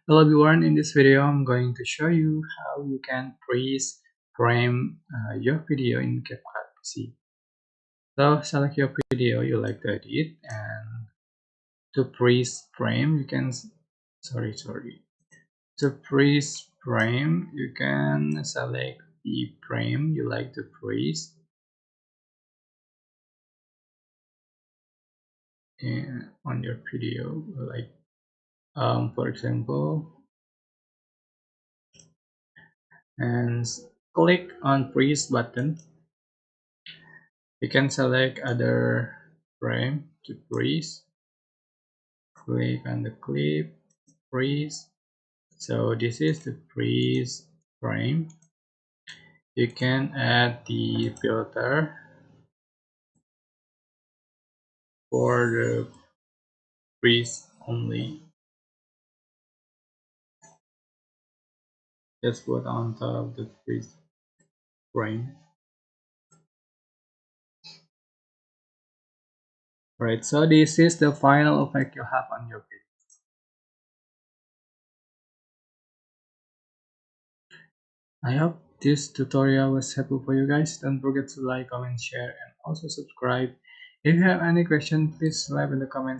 Hello everyone, in this video I'm going to show you how you can freeze frame your video in CapCut PC. So select your video you like to edit, and to freeze frame you can to freeze frame you can select the frame you like to freeze on your video, like for example, and click on freeze button. You can select other frame to freeze. Click on the clip, freeze. So this is the freeze frame. You can add the filter for the freeze only. Just put on top of the freeze frame. Alright, so this is the final effect you have on your video. I hope this tutorial was helpful for you guys. Don't forget to like, comment, share, and also subscribe. If you have any question, please leave in the comments.